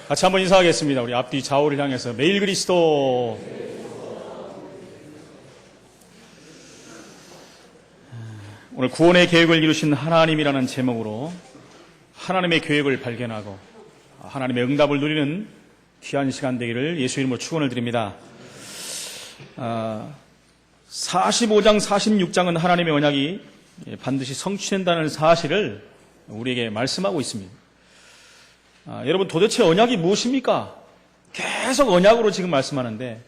같이 한번 인사하겠습니다. 우리 앞뒤 좌우를 향해서 매일 그리스도. 오늘 구원의 계획을 이루신 하나님이라는 제목으로 하나님의 계획을 발견하고 하나님의 응답을 누리는 귀한 시간 되기를 예수 이름으로 축원을 드립니다. 45장, 46장은 하나님의 언약이 반드시 성취된다는 사실을 우리에게 말씀하고 있습니다. 여러분, 도대체 언약이 무엇입니까? 계속 언약으로 지금 말씀하는데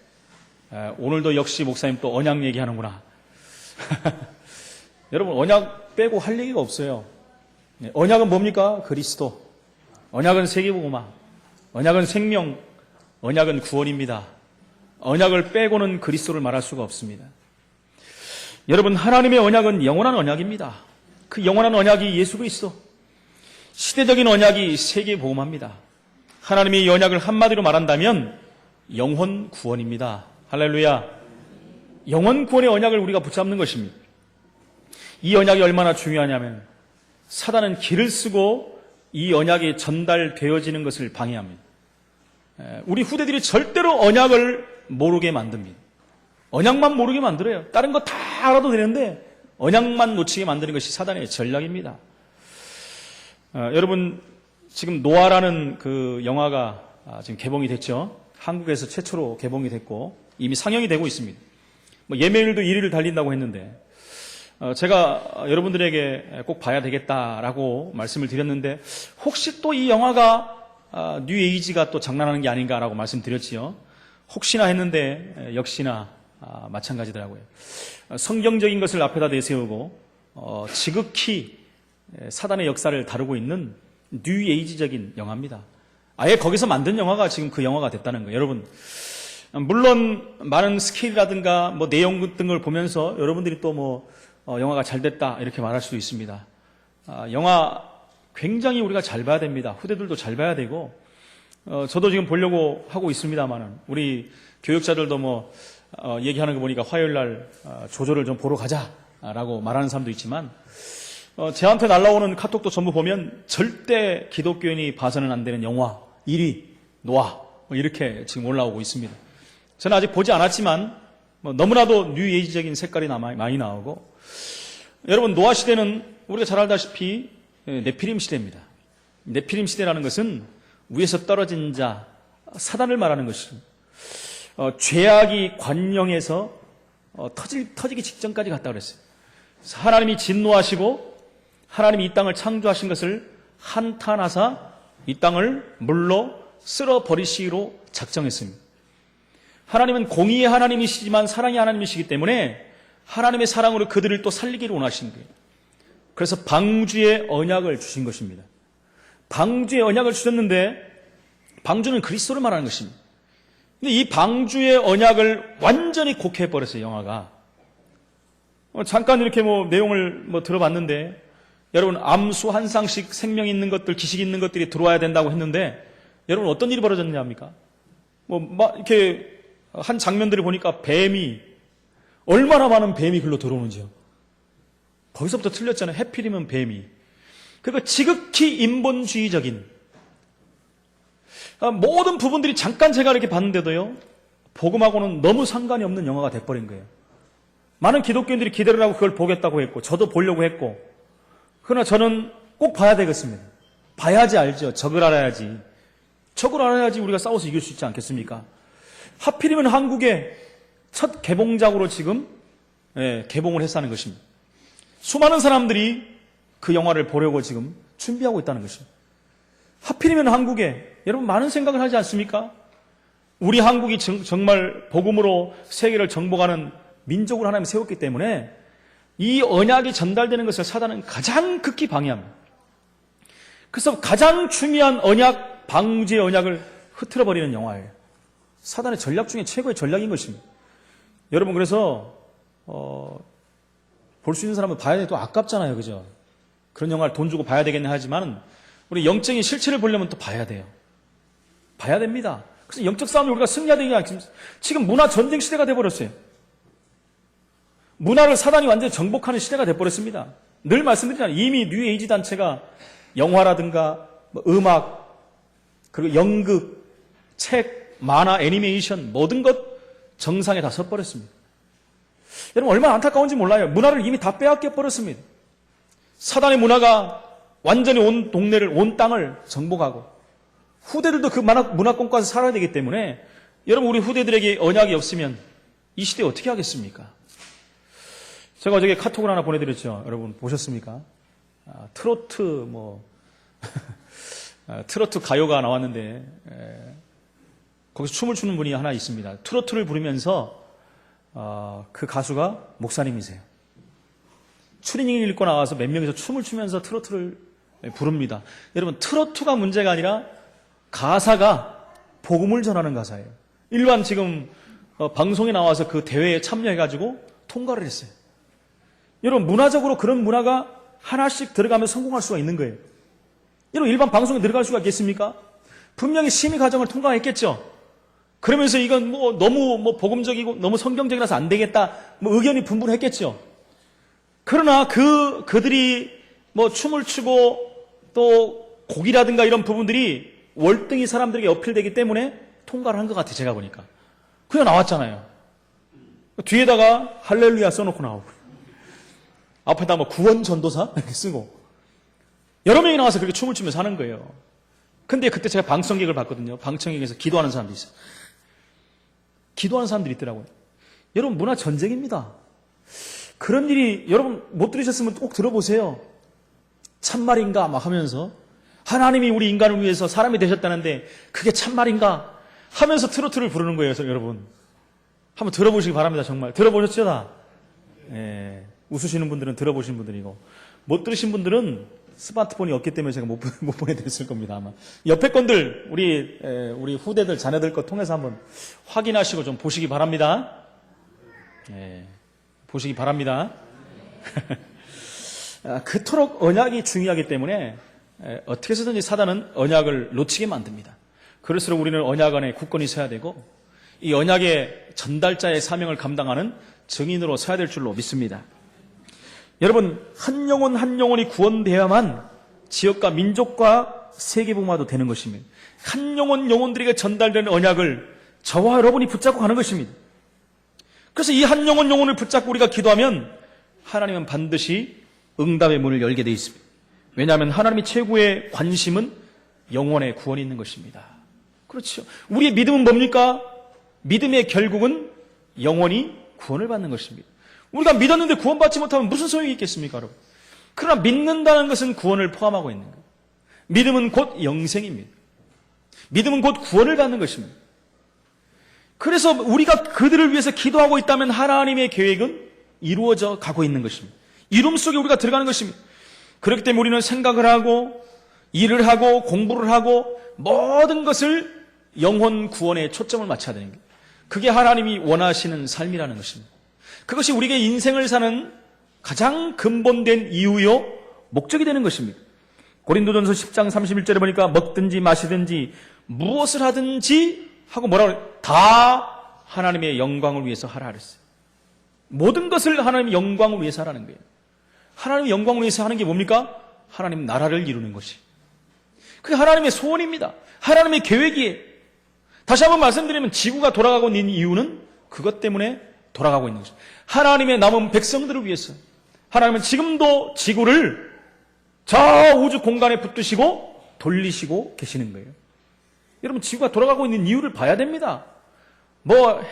오늘도 역시 목사님 또 언약 얘기하는구나. 여러분, 언약 빼고 할 얘기가 없어요. 언약은 뭡니까? 그리스도. 언약은 세계복음화. 언약은 생명. 언약은 구원입니다. 언약을 빼고는 그리스도를 말할 수가 없습니다. 여러분, 하나님의 언약은 영원한 언약입니다. 그 영원한 언약이 예수 그리스도. 시대적인 언약이 세계복음화입니다. 하나님의 이 언약을 한마디로 말한다면 영혼 구원입니다. 할렐루야. 영혼 구원의 언약을 우리가 붙잡는 것입니다. 이 언약이 얼마나 중요하냐면 사단은 길을 쓰고 이 언약이 전달되어지는 것을 방해합니다. 우리 후대들이 절대로 언약을 모르게 만듭니다. 언약만 모르게 만들어요. 다른 거 다 알아도 되는데 언약만 놓치게 만드는 것이 사단의 전략입니다. 여러분, 지금 노아라는 그 영화가 지금 개봉이 됐죠. 한국에서 최초로 개봉이 됐고 이미 상영이 되고 있습니다. 예매율도 1위를 달린다고 했는데 제가 여러분들에게 꼭 봐야 되겠다라고 말씀을 드렸는데 혹시 또 이 영화가 뉴에이지가 또 장난하는 게 아닌가라고 말씀드렸지요. 혹시나 했는데 역시나 마찬가지더라고요. 성경적인 것을 앞에다 내세우고 지극히 사단의 역사를 다루고 있는 뉴에이지적인 영화입니다. 아예 거기서 만든 영화가 지금 그 영화가 됐다는 거예요. 여러분, 물론 많은 스케일이라든가 내용 같은 걸 보면서 여러분들이 또 영화가 잘 됐다 이렇게 말할 수도 있습니다. 영화 굉장히 우리가 잘 봐야 됩니다. 후대들도 잘 봐야 되고 저도 지금 보려고 하고 있습니다만은 우리 교육자들도 얘기하는 거 보니까 화요일 날 조조를 좀 보러 가자라고 말하는 사람도 있지만 저한테 날라오는 카톡도 전부 보면 절대 기독교인이 봐서는 안 되는 영화 1위 노아 이렇게 지금 올라오고 있습니다. 저는 아직 보지 않았지만 너무나도 뉴에이지적인 색깔이 많이 나오고 여러분, 노아 시대는 우리가 잘 알다시피 네피림 시대입니다. 네피림 시대라는 것은 위에서 떨어진 자 사단을 말하는 것입니다. 죄악이 관영해서 터지기 직전까지 갔다 그랬어요. 하나님이 진노하시고 하나님이 이 땅을 창조하신 것을 한탄하사 이 땅을 물로 쓸어버리시기로 작정했습니다. 하나님은 공의의 하나님이시지만 사랑의 하나님이시기 때문에 하나님의 사랑으로 그들을 또 살리기를 원하신 거예요. 그래서 방주의 언약을 주신 것입니다. 방주의 언약을 주셨는데 방주는 그리스도를 말하는 것입니다. 근데 이 방주의 언약을 완전히 곡해버렸어요, 영화가. 잠깐 이렇게 내용을 들어봤는데 여러분, 암수 한 쌍씩 생명 있는 것들, 기식 있는 것들이 들어와야 된다고 했는데 여러분, 어떤 일이 벌어졌냐 합니까? 이렇게 한 장면들을 보니까 뱀이 얼마나 많은 뱀이 글로 들어오는지요. 거기서부터 틀렸잖아요. 해필이면 뱀이. 그러니까 지극히 인본주의적인 모든 부분들이 잠깐 제가 이렇게 봤는데도요, 복음하고는 너무 상관이 없는 영화가 돼버린 거예요. 많은 기독교인들이 기대를 하고 그걸 보겠다고 했고 저도 보려고 했고 그러나 저는 꼭 봐야 되겠습니다. 봐야지 알죠. 적을 알아야지. 적을 알아야지 우리가 싸워서 이길 수 있지 않겠습니까? 하필이면 한국의 첫 개봉작으로 지금 개봉을 했다는 것입니다. 수많은 사람들이 그 영화를 보려고 지금 준비하고 있다는 것입니다. 하필이면 한국에 여러분 많은 생각을 하지 않습니까? 우리 한국이 정말 복음으로 세계를 정복하는 민족을 하나님 세웠기 때문에 이 언약이 전달되는 것을 사단은 가장 극히 방해합니다. 그래서 가장 중요한 언약, 방주의 언약을 흐트러버리는 영화예요. 사단의 전략 중에 최고의 전략인 것입니다. 여러분, 그래서 볼 수 있는 사람은 봐야 돼. 또 아깝잖아요, 그죠? 그런 영화를 돈 주고 봐야 되겠네 하지만 우리 영적인 실체를 보려면 또 봐야 돼요. 봐야 됩니다. 그래서 영적 싸움을 우리가 승리해야 되는 게 아니라 지금 문화 전쟁 시대가 돼버렸어요. 문화를 사단이 완전히 정복하는 시대가 돼버렸습니다. 늘 말씀드리잖아요. 이미 뉴에이지 단체가 영화라든가 음악, 그리고 연극, 책, 만화, 애니메이션 모든 것 정상에 다 섰버렸습니다. 여러분 얼마나 안타까운지 몰라요. 문화를 이미 다 빼앗겨 버렸습니다. 사단의 문화가 완전히 온 동네를, 온 땅을 정복하고 후대들도 그 문화권까지 살아야 되기 때문에 여러분 우리 후대들에게 언약이 없으면 이 시대에 어떻게 하겠습니까? 제가 어저께 카톡을 하나 보내드렸죠. 여러분 보셨습니까? 트로트 트로트 가요가 나왔는데 거기서 춤을 추는 분이 하나 있습니다. 트로트를 부르면서 그 가수가 목사님이세요. 추리닝을 입고 나와서 몇 명이서 춤을 추면서 트로트를 부릅니다. 여러분 트로트가 문제가 아니라 가사가 복음을 전하는 가사예요. 일반 지금 방송에 나와서 그 대회에 참여해가지고 통과를 했어요. 여러분 문화적으로 그런 문화가 하나씩 들어가면 성공할 수가 있는 거예요. 여러분 일반 방송에 들어갈 수가 있겠습니까? 분명히 심의 과정을 통과했겠죠. 그러면서 이건 너무 복음적이고 너무 성경적이라서 안 되겠다 의견이 분분했겠죠. 그러나 그들이 춤을 추고 또 곡이라든가 이런 부분들이 월등히 사람들에게 어필되기 때문에 통과를 한 것 같아요. 제가 보니까 그냥 나왔잖아요. 뒤에다가 할렐루야 써놓고 나오고 앞에다 구원 전도사 이렇게 쓰고 여러 명이 나와서 그렇게 춤을 추면서 하는 거예요. 근데 그때 제가 방청객을 봤거든요. 방청객에서 기도하는 사람도 있어요. 기도하는 사람들이 있더라고요. 여러분 문화 전쟁입니다. 그런 일이 여러분 못 들으셨으면 꼭 들어보세요. 참말인가 막 하면서 하나님이 우리 인간을 위해서 사람이 되셨다는데 그게 참말인가 하면서 트로트를 부르는 거예요. 여러분 한번 들어보시기 바랍니다. 정말 들어보셨죠? 다? 예, 웃으시는 분들은 들어보신 분들이고 못 들으신 분들은 스마트폰이 없기 때문에 제가 못 보내드렸을 겁니다. 아마 옆에 건들 우리 후대들 자녀들 것 통해서 한번 확인하시고 좀 보시기 바랍니다. 예, 보시기 바랍니다. 그토록 언약이 중요하기 때문에 어떻게 해서든지 사단은 언약을 놓치게 만듭니다. 그럴수록 우리는 언약 안에 굳건히 서야 되고 이 언약의 전달자의 사명을 감당하는 증인으로 서야 될 줄로 믿습니다. 여러분 한 영혼이 구원되어야만 지역과 민족과 세계복음화도 되는 것입니다. 한 영혼들에게 전달되는 언약을 저와 여러분이 붙잡고 가는 것입니다. 그래서 이 한 영혼을 붙잡고 우리가 기도하면 하나님은 반드시 응답의 문을 열게 되어 있습니다. 왜냐하면 하나님의 최고의 관심은 영혼의 구원이 있는 것입니다. 그렇죠. 우리의 믿음은 뭡니까? 믿음의 결국은 영혼이 구원을 받는 것입니다. 우리가 믿었는데 구원받지 못하면 무슨 소용이 있겠습니까, 여러분? 그러나 믿는다는 것은 구원을 포함하고 있는 거예요. 믿음은 곧 영생입니다. 믿음은 곧 구원을 받는 것입니다. 그래서 우리가 그들을 위해서 기도하고 있다면 하나님의 계획은 이루어져 가고 있는 것입니다. 이름 속에 우리가 들어가는 것입니다. 그렇기 때문에 우리는 생각을 하고 일을 하고 공부를 하고 모든 것을 영혼 구원에 초점을 맞춰야 되는 거예요. 그게 하나님이 원하시는 삶이라는 것입니다. 그것이 우리에게 인생을 사는 가장 근본된 이유요 목적이 되는 것입니다. 고린도전서 10장 31절에 보니까 먹든지 마시든지 무엇을 하든지 하고 뭐라고 그래요? 다 하나님의 영광을 위해서 하라 그랬어요. 모든 것을 하나님의 영광을 위해서 하라는 거예요. 하나님의 영광을 위해서 하는 게 뭡니까? 하나님 나라를 이루는 것이. 그게 하나님의 소원입니다. 하나님의 계획이에요. 다시 한번 말씀드리면 지구가 돌아가고 있는 이유는 그것 때문에 돌아가고 있는 것입니다. 하나님의 남은 백성들을 위해서 하나님은 지금도 지구를 저 우주 공간에 붙드시고 돌리시고 계시는 거예요. 여러분 지구가 돌아가고 있는 이유를 봐야 됩니다.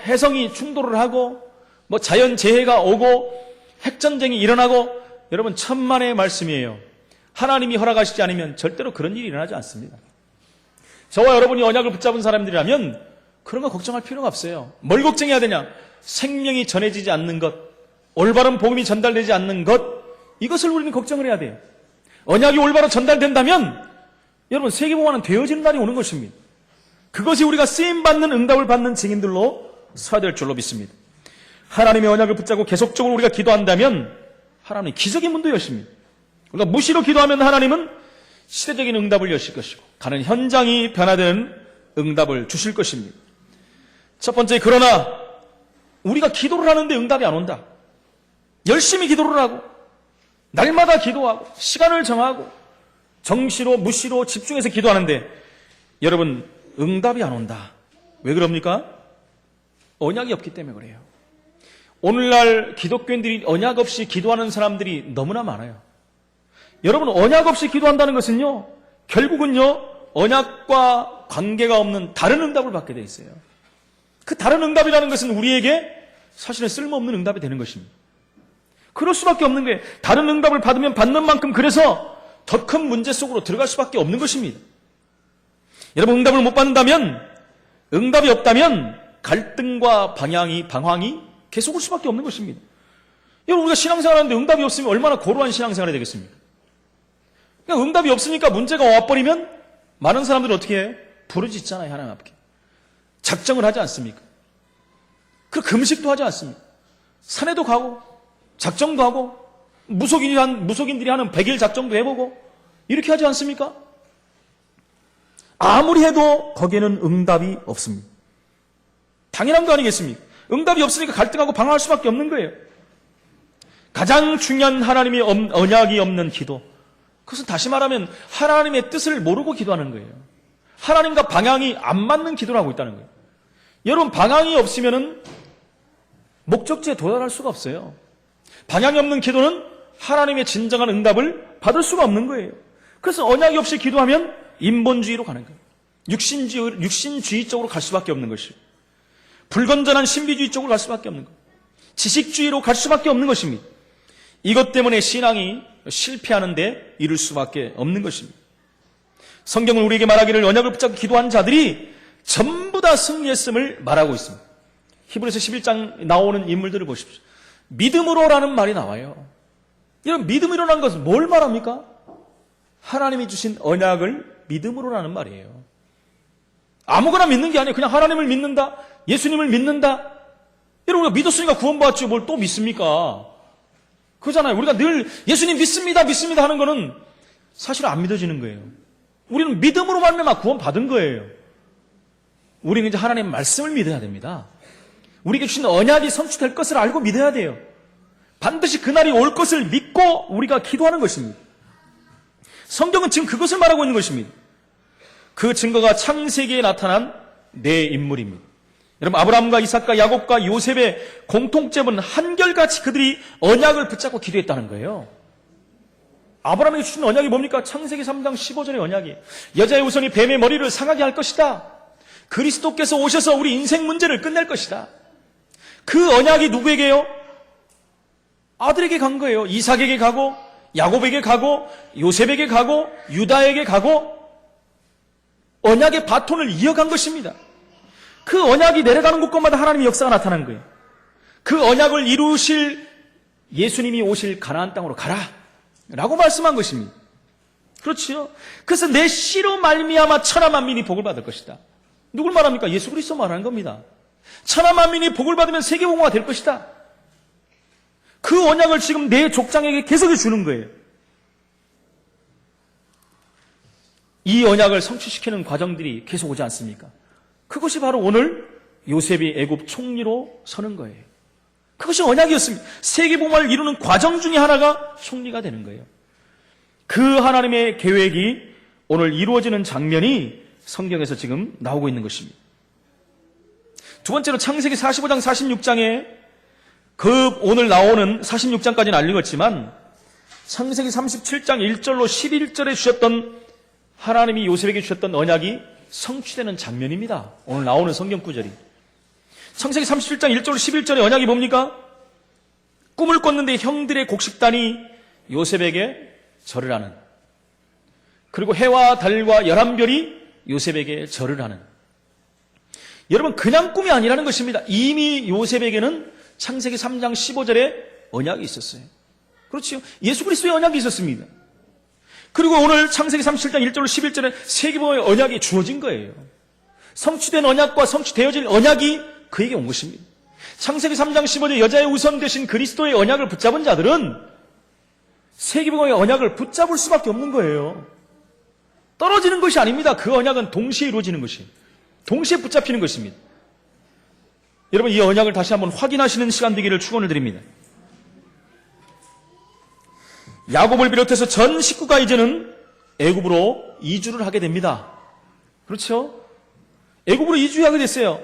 해성이 충돌을 하고 자연재해가 오고 핵전쟁이 일어나고 여러분 천만의 말씀이에요. 하나님이 허락하시지 않으면 절대로 그런 일이 일어나지 않습니다. 저와 여러분이 언약을 붙잡은 사람들이라면 그런 거 걱정할 필요가 없어요. 뭘 걱정해야 되냐? 생명이 전해지지 않는 것, 올바른 복음이 전달되지 않는 것, 이것을 우리는 걱정을 해야 돼요. 언약이 올바로 전달된다면 여러분 세계복음화는 되어지는 날이 오는 것입니다. 그것이 우리가 쓰임받는 응답을 받는 증인들로 서야 될 줄로 믿습니다. 하나님의 언약을 붙잡고 계속적으로 우리가 기도한다면 하나님은 기적의 문도 여십니다. 우리가 무시로 기도하면 하나님은 시대적인 응답을 여실 것이고 가는 현장이 변화되는 응답을 주실 것입니다. 첫 번째, 그러나 우리가 기도를 하는데 응답이 안 온다. 열심히 기도를 하고 날마다 기도하고 시간을 정하고 정시로 무시로 집중해서 기도하는데 여러분, 응답이 안 온다. 왜 그럽니까? 언약이 없기 때문에 그래요. 오늘날 기독교인들이 언약 없이 기도하는 사람들이 너무나 많아요. 여러분, 언약 없이 기도한다는 것은요, 결국은요, 언약과 관계가 없는 다른 응답을 받게 돼 있어요. 그 다른 응답이라는 것은 우리에게 사실은 쓸모없는 응답이 되는 것입니다. 그럴 수밖에 없는 거예요. 다른 응답을 받으면 받는 만큼 그래서 더 큰 문제 속으로 들어갈 수밖에 없는 것입니다. 여러분, 응답을 못 받는다면, 응답이 없다면 갈등과 방황이 계속 올 수밖에 없는 것입니다. 여러분, 우리가 신앙생활하는데 응답이 없으면 얼마나 고루한 신앙생활이 되겠습니까? 그냥 응답이 없으니까 문제가 와버리면 많은 사람들은 어떻게 해요? 부르짖잖아요, 하나님 앞에. 작정을 하지 않습니까? 그 금식도 하지 않습니까? 산에도 가고 작정도 하고 무속인들이 하는 100일 작정도 해보고 이렇게 하지 않습니까? 아무리 해도 거기에는 응답이 없습니다. 당연한 거 아니겠습니까? 응답이 없으니까 갈등하고 방황할 수밖에 없는 거예요. 가장 중요한 하나님의 언약이 없는 기도, 그것은 다시 말하면 하나님의 뜻을 모르고 기도하는 거예요. 하나님과 방향이 안 맞는 기도를 하고 있다는 거예요. 여러분, 방향이 없으면 목적지에 도달할 수가 없어요. 방향이 없는 기도는 하나님의 진정한 응답을 받을 수가 없는 거예요. 그래서 언약이 없이 기도하면 인본주의로 가는 거예요. 육신주의 쪽으로 갈 수밖에 없는 것이에요. 불건전한 신비주의 쪽으로 갈 수밖에 없는 거예요. 지식주의로 갈 수밖에 없는 것입니다. 이것 때문에 신앙이 실패하는데 이를 수밖에 없는 것입니다. 성경은 우리에게 말하기를 언약을 붙잡고 기도한 자들이 전부 다 승리했음을 말하고 있습니다. 히브리서 11장 나오는 인물들을 보십시오. 믿음으로라는 말이 나와요. 이런 믿음이라는 것은 뭘 말합니까? 하나님이 주신 언약을 믿음으로라는 말이에요. 아무거나 믿는 게 아니에요. 그냥 하나님을 믿는다, 예수님을 믿는다. 여러분, 우리가 믿었으니까 구원받았죠. 뭘 또 믿습니까? 그잖아요. 우리가 늘 예수님 믿습니다 하는 거는 사실 안 믿어지는 거예요. 우리는 믿음으로 말미암아 구원받은 거예요. 우리는 이제 하나님의 말씀을 믿어야 됩니다. 우리에게 주신 언약이 성취될 것을 알고 믿어야 돼요. 반드시 그날이 올 것을 믿고 우리가 기도하는 것입니다. 성경은 지금 그것을 말하고 있는 것입니다. 그 증거가 창세기에 나타난 네 인물입니다. 여러분, 아브라함과 이삭과 야곱과 요셉의 공통점은 한결같이 그들이 언약을 붙잡고 기도했다는 거예요. 아브라함에게 주신 언약이 뭡니까? 창세기 3장 15절의 언약이에요. 여자의 우선이 뱀의 머리를 상하게 할 것이다. 그리스도께서 오셔서 우리 인생 문제를 끝낼 것이다. 그 언약이 누구에게요? 아들에게 간 거예요. 이삭에게 가고 야곱에게 가고 요셉에게 가고 유다에게 가고 언약의 바톤을 이어간 것입니다. 그 언약이 내려가는 곳곳마다 하나님의 역사가 나타난 거예요. 그 언약을 이루실 예수님이 오실 가나안 땅으로 가라 라고 말씀한 것입니다. 그렇지요? 그래서 내 씨로 말미암아 천하 만민이 복을 받을 것이다. 누굴 말합니까? 예수 그리스도 말하는 겁니다. 천하 만민이 복을 받으면 세계복음화가 될 것이다. 그 언약을 지금 내 족장에게 계속해 주는 거예요. 이 언약을 성취시키는 과정들이 계속 오지 않습니까? 그것이 바로 오늘 요셉이 애굽 총리로 서는 거예요. 그것이 언약이었습니다. 세계복음화를 이루는 과정 중에 하나가 총리가 되는 거예요. 그 하나님의 계획이 오늘 이루어지는 장면이 성경에서 지금 나오고 있는 것입니다. 두 번째로 창세기 45장 46장에 그 오늘 나오는 46장까지는 안 읽었지만 창세기 37장 1절로 11절에 주셨던 하나님이 요셉에게 주셨던 언약이 성취되는 장면입니다. 오늘 나오는 성경 구절이. 창세기 37장 1절로 11절의 언약이 뭡니까? 꿈을 꿨는데 형들의 곡식단이 요셉에게 절을 하는, 그리고 해와 달과 11별이 요셉에게 절을 하는. 여러분, 그냥 꿈이 아니라는 것입니다. 이미 요셉에게는 창세기 3장 15절에 언약이 있었어요. 그렇죠? 예수 그리스도의 언약이 있었습니다. 그리고 오늘 창세기 37장 1절로 11절에 세계복음의 언약이 주어진 거예요. 성취된 언약과 성취되어질 언약이 그에게 온 것입니다. 창세기 3장 15절 여자의 우선 되신 그리스도의 언약을 붙잡은 자들은 세계복음의 언약을 붙잡을 수밖에 없는 거예요. 떨어지는 것이 아닙니다. 그 언약은 동시에 이루어지는 것이에요. 동시에 붙잡히는 것입니다. 여러분, 이 언약을 다시 한번 확인하시는 시간 되기를 축원을 드립니다. 야곱을 비롯해서 전 식구가 이제는 애굽으로 이주를 하게 됩니다. 그렇죠? 애굽으로 이주하게 됐어요.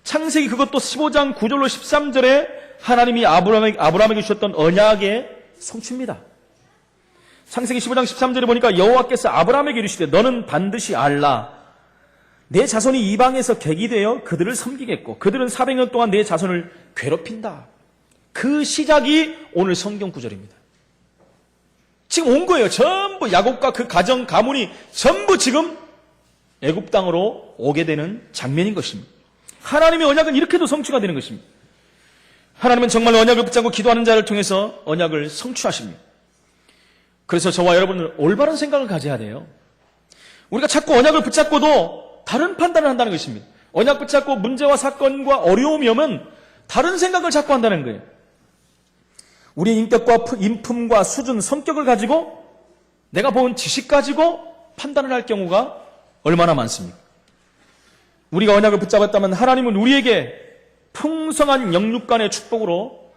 창세기 그것도 15장 9절로 13절에 하나님이 아브라함에게 주셨던 언약의 성취입니다. 창세기 15장 13절에 보니까 여호와께서 아브라함에게 이르시되 너는 반드시 알라. 내 자손이 이방에서 객이 되어 그들을 섬기겠고 그들은 400년 동안 내 자손을 괴롭힌다. 그 시작이 오늘 성경 구절입니다. 지금 온 거예요. 전부 야곱과 그 가정 가문이 전부 지금 애굽 땅으로 오게 되는 장면인 것입니다. 하나님의 언약은 이렇게도 성취가 되는 것입니다. 하나님은 정말 언약을 붙잡고 기도하는 자를 통해서 언약을 성취하십니다. 그래서 저와 여러분은 올바른 생각을 가져야 돼요. 우리가 자꾸 언약을 붙잡고도 다른 판단을 한다는 것입니다. 언약 붙잡고 문제와 사건과 어려움이 오면 다른 생각을 자꾸 한다는 거예요. 우리의 인격과 인품과 수준, 성격을 가지고 내가 본 지식 가지고 판단을 할 경우가 얼마나 많습니까? 우리가 언약을 붙잡았다면 하나님은 우리에게 풍성한 영육간의 축복으로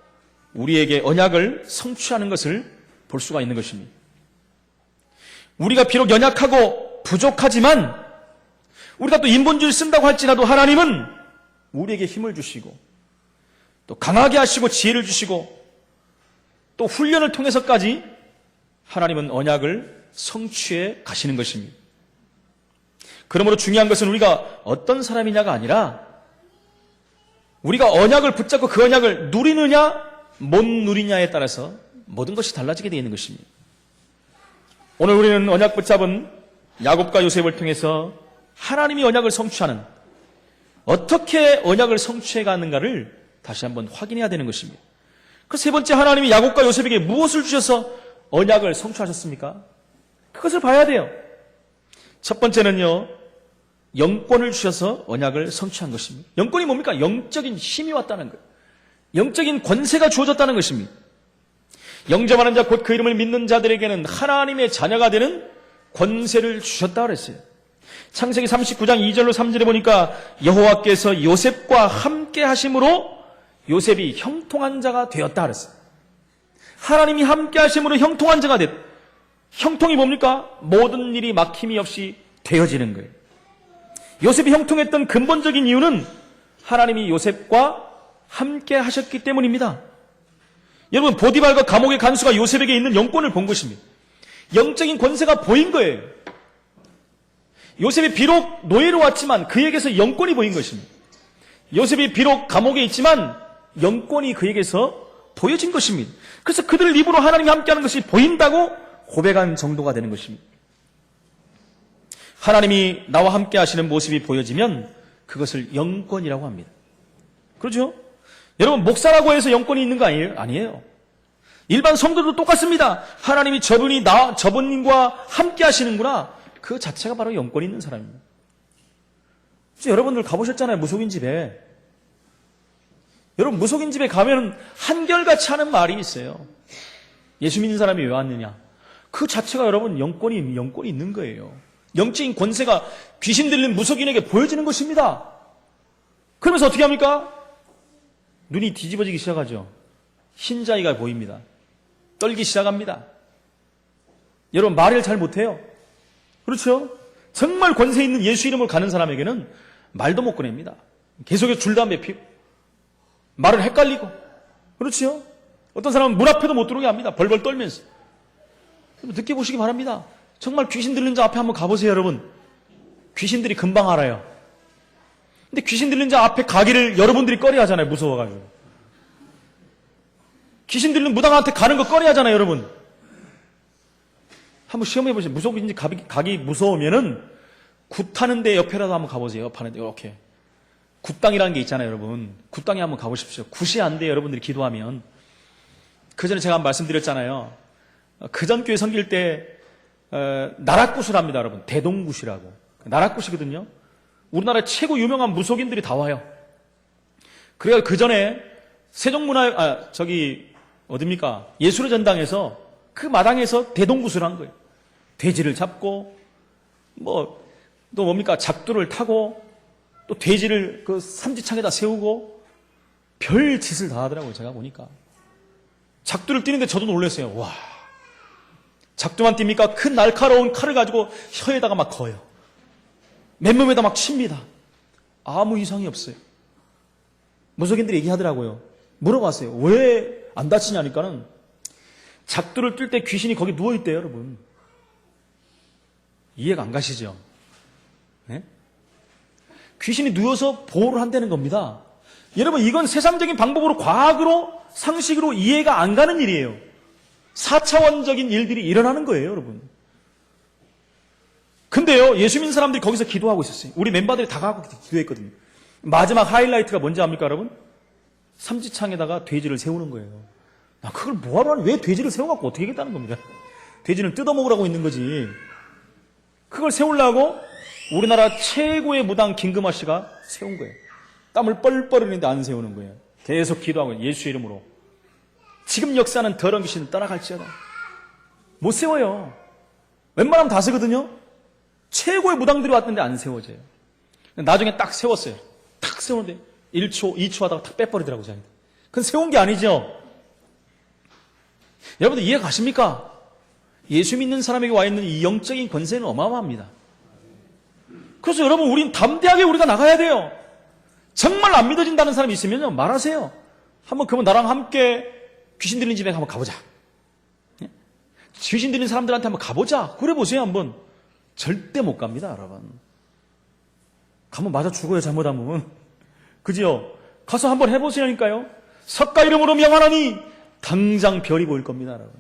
우리에게 언약을 성취하는 것을 볼 수가 있는 것입니다. 우리가 비록 연약하고 부족하지만 우리가 또 인본주의를 쓴다고 할지라도 하나님은 우리에게 힘을 주시고 또 강하게 하시고 지혜를 주시고 또 훈련을 통해서까지 하나님은 언약을 성취해 가시는 것입니다. 그러므로 중요한 것은 우리가 어떤 사람이냐가 아니라 우리가 언약을 붙잡고 그 언약을 누리느냐 못 누리냐에 따라서 모든 것이 달라지게 되어 있는 것입니다. 오늘 우리는 언약 붙잡은 야곱과 요셉을 통해서 하나님이 언약을 성취하는 어떻게 언약을 성취해 가는가를 다시 한번 확인해야 되는 것입니다. 그 세 번째, 하나님이 야곱과 요셉에게 무엇을 주셔서 언약을 성취하셨습니까? 그것을 봐야 돼요. 첫 번째는요, 영권을 주셔서 언약을 성취한 것입니다. 영권이 뭡니까? 영적인 힘이 왔다는 거예요. 영적인 권세가 주어졌다는 것입니다. 영접하는 자 곧 그 이름을 믿는 자들에게는 하나님의 자녀가 되는 권세를 주셨다 그랬어요. 창세기 39장 2절로 3절에 보니까 여호와께서 요셉과 함께 하심으로 요셉이 형통한 자가 되었다 그랬어요. 하나님이 함께 하심으로 형통한 자가 됐다. 형통이 뭡니까? 모든 일이 막힘이 없이 되어지는 거예요. 요셉이 형통했던 근본적인 이유는 하나님이 요셉과 함께 하셨기 때문입니다. 여러분, 보디발과 감옥의 간수가 요셉에게 있는 영권을 본 것입니다. 영적인 권세가 보인 거예요. 요셉이 비록 노예로 왔지만 그에게서 영권이 보인 것입니다. 요셉이 비록 감옥에 있지만 영권이 그에게서 보여진 것입니다. 그래서 그들 입으로 하나님이 함께하는 것이 보인다고 고백한 정도가 되는 것입니다. 하나님이 나와 함께 하시는 모습이 보여지면 그것을 영권이라고 합니다. 그렇죠? 여러분, 목사라고 해서 영권이 있는 거 아니에요. 일반 성도도 똑같습니다. 하나님이 저분과 함께 하시는구나. 그 자체가 바로 영권이 있는 사람입니다. 여러분들 가보셨잖아요. 무속인 집에. 여러분, 무속인 집에 가면 한결같이 하는 말이 있어요. 예수 믿는 사람이 왜 왔느냐. 그 자체가 여러분 영권이 있는 거예요. 영적인 권세가 귀신 들린 무속인에게 보여지는 것입니다. 그러면서 어떻게 합니까? 눈이 뒤집어지기 시작하죠. 흰자위가 보입니다. 떨기 시작합니다. 여러분, 말을 잘 못해요. 그렇죠? 정말 권세 있는 예수 이름을 가는 사람에게는 말도 못 꺼냅니다. 계속해서 줄담배 피고 말을 헷갈리고. 그렇죠? 어떤 사람은 문 앞에도 못 들어오게 합니다. 벌벌 떨면서. 듣게 보시기 바랍니다. 정말 귀신 들린 자 앞에 한번 가보세요, 여러분. 귀신들이 금방 알아요. 근데 귀신 들린 자 앞에 가기를 여러분들이 꺼려 하잖아요, 무서워가지고. 귀신 들린 무당한테 가는 거 꺼려 하잖아요, 여러분. 한번 시험해 보세요. 무속인지 가기 무서우면은 굿하는 데 옆에라도 한번 가보세요. 옆하는 데 이렇게. 굿당이라는 게 있잖아요, 여러분. 굿당에 한번 가보십시오. 굿이 안 돼, 여러분들이 기도하면. 그 전에 제가 말씀드렸잖아요. 그 전 교회 섬길 때 나락굿을 합니다, 여러분. 대동굿이라고. 나락굿이거든요. 우리나라 최고 유명한 무속인들이 다 와요. 그래야 그 전에 어딥니까? 예술의 전당에서 그 마당에서 대동굿을 한 거예요. 돼지를 잡고, 또 뭡니까? 작두를 타고, 또 돼지를 그 삼지창에다 세우고, 별 짓을 다 하더라고요, 제가 보니까. 작두를 뛰는데 저도 놀랐어요. 와. 작두만 뜁니까? 큰 날카로운 칼을 가지고 혀에다가 막 거요. 맨몸에다 막 칩니다. 아무 이상이 없어요. 무속인들이 얘기하더라고요. 물어봤어요. 왜 안 다치냐니까는 작두를 뜰 때 귀신이 거기 누워있대요, 여러분. 이해가 안 가시죠? 네? 귀신이 누워서 보호를 한다는 겁니다. 여러분, 이건 세상적인 방법으로, 과학으로, 상식으로 이해가 안 가는 일이에요. 4차원적인 일들이 일어나는 거예요, 여러분. 근데요, 예수 믿는 사람들이 거기서 기도하고 있었어요. 우리 멤버들이 다 가고 기도했거든요. 마지막 하이라이트가 뭔지 압니까, 여러분? 삼지창에다가 돼지를 세우는 거예요. 그걸 뭐하러 하니? 왜 돼지를 세워갖고 어떻게 하겠다는 겁니까? 돼지는 뜯어먹으라고 있는 거지. 그걸 세우려고 우리나라 최고의 무당 김금하 씨가 세운 거예요. 땀을 뻘뻘 흘리는데 안 세우는 거예요. 계속 기도하고 예수 이름으로. 지금 역사는 더러운 귀신은 떠나갈지어다. 못 세워요. 웬만하면 다 세거든요. 최고의 무당들이 왔는데 안 세워져요. 나중에 딱 세웠어요. 딱 세우는데 1초, 2초 하다가 탁 빼버리더라고요. 자기들. 그건 세운 게 아니죠. 여러분들 이해 가십니까? 예수 믿는 사람에게 와 있는 이 영적인 권세는 어마어마합니다. 그래서 여러분, 우린 담대하게 우리가 나가야 돼요. 정말 안 믿어진다는 사람이 있으면 말하세요. 한번 그러면 나랑 함께 귀신 들린 집에 한번 가보자. 귀신 들린 사람들한테 한번 가보자. 그래 보세요, 한번. 절대 못 갑니다, 여러분. 가면 맞아 죽어요, 잘못하면. 그지요? 가서 한번 해보시라니까요. 석가 이름으로 명하노니 당장 별이 보일 겁니다, 여러분.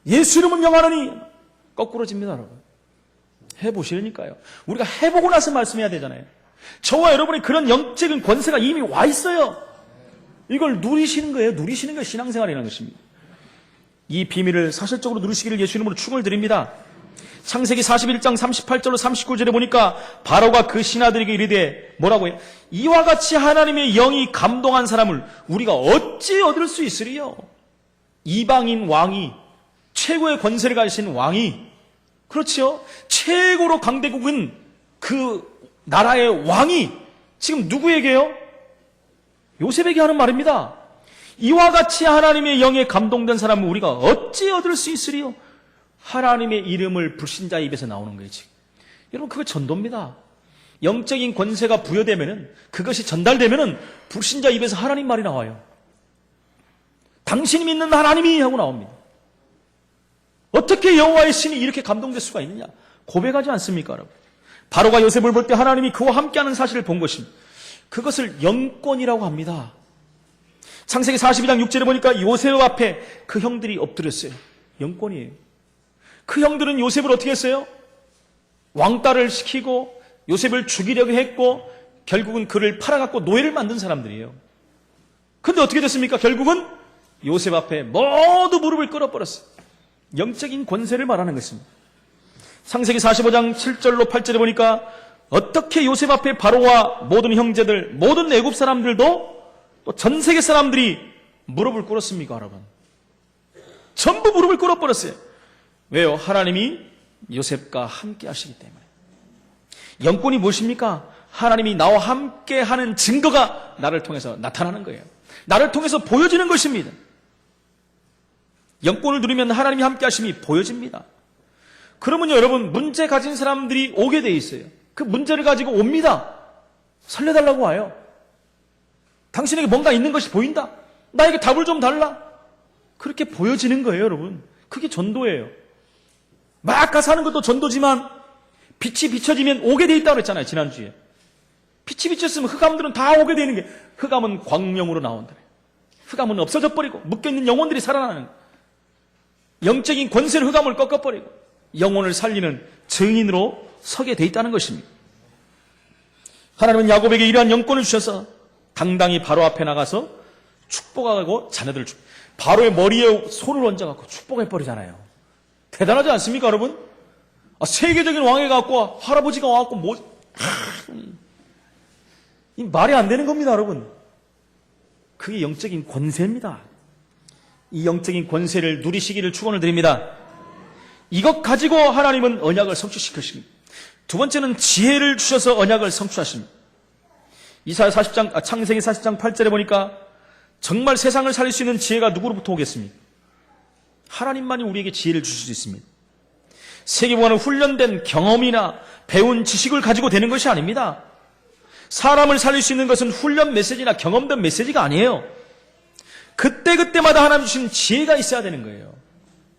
예수 이름을 명하노니 거꾸로집니다, 여러분. 해보시라니까요. 우리가 해보고 나서 말씀해야 되잖아요. 저와 여러분이 그런 영적인 권세가 이미 와 있어요. 이걸 누리시는 거예요. 누리시는 게 신앙생활이라는 것입니다. 이 비밀을 사실적으로 누리시기를 예수 이름으로 축원을 드립니다. 창세기 41장 38절로 39절에 보니까 바로가 그 신하들에게 이르되 뭐라고 해요? 이와 같이 하나님의 영이 감동한 사람을 우리가 어찌 얻을 수 있으리요? 이방인 왕이, 최고의 권세를 가지신 왕이, 그렇죠? 최고로 강대국은 그 나라의 왕이 지금 누구에게요? 요셉에게 하는 말입니다. 이와 같이 하나님의 영에 감동된 사람은 우리가 어찌 얻을 수 있으리요? 하나님의 이름을 불신자 입에서 나오는 거예요, 지금. 여러분, 그거 전도입니다. 영적인 권세가 부여되면은, 그것이 전달되면은 불신자 입에서 하나님 말이 나와요. 당신이 믿는 하나님이 하고 나옵니다. 어떻게 여호와의 신이 이렇게 감동될 수가 있느냐? 고백하지 않습니까, 여러분? 바로가 요셉을 볼 때 하나님이 그와 함께하는 사실을 본 것입니다. 그것을 영권이라고 합니다. 창세기 42장 6절에 보니까 요셉 앞에 그 형들이 엎드렸어요. 영권이에요. 그 형들은 요셉을 어떻게 했어요? 왕따를 시키고 요셉을 죽이려고 했고 결국은 그를 팔아갖고 노예를 만든 사람들이에요. 근데 어떻게 됐습니까? 결국은 요셉 앞에 모두 무릎을 꿇어버렸어요. 영적인 권세를 말하는 것입니다. 창세기 45장 7절로 8절에 보니까 어떻게 요셉 앞에 바로와 모든 형제들, 모든 애굽 사람들도 또 전 세계 사람들이 무릎을 꿇었습니까, 여러분? 전부 무릎을 꿇어버렸어요. 왜요? 하나님이 요셉과 함께 하시기 때문에. 영권이 무엇입니까? 하나님이 나와 함께 하는 증거가 나를 통해서 나타나는 거예요. 나를 통해서 보여지는 것입니다. 영권을 누리면 하나님이 함께 하심이 보여집니다. 그러면요, 여러분, 문제 가진 사람들이 오게 돼 있어요. 그 문제를 가지고 옵니다. 살려달라고 와요. 당신에게 뭔가 있는 것이 보인다. 나에게 답을 좀 달라. 그렇게 보여지는 거예요, 여러분. 그게 전도예요. 막 가서 하는 것도 전도지만 빛이 비춰지면 오게 돼 있다고 그랬잖아요, 지난주에. 빛이 비쳤으면 흑암들은 다 오게 되는 게, 흑암은 광명으로 나온다. 흑암은 없어져 버리고 묶여있는 영혼들이 살아나는 거예요. 영적인 권세를 흑암을 꺾어버리고 영혼을 살리는 증인으로 서게 돼 있다는 것입니다. 하나님은 야곱에게 이러한 영권을 주셔서 당당히 바로 앞에 나가서 축복하고 자녀들을 바로의 머리에 손을 얹어갖고 축복해버리잖아요. 대단하지 않습니까, 여러분? 세계적인 왕이 갖고 할아버지가 와갖고 이 말이 안 되는 겁니다, 여러분. 그게 영적인 권세입니다. 이 영적인 권세를 누리시기를 축원을 드립니다. 이것 가지고 하나님은 언약을 성취시키십니다. 두 번째는 지혜를 주셔서 언약을 성취하십니다. 이사야 40장, 창세기 40장 8절에 보니까 정말 세상을 살릴 수 있는 지혜가 누구로부터 오겠습니까? 하나님만이 우리에게 지혜를 주실 수 있습니다. 세계보고는 훈련된 경험이나 배운 지식을 가지고 되는 것이 아닙니다. 사람을 살릴 수 있는 것은 훈련 메시지나 경험된 메시지가 아니에요. 그때그때마다 하나님 주신 지혜가 있어야 되는 거예요.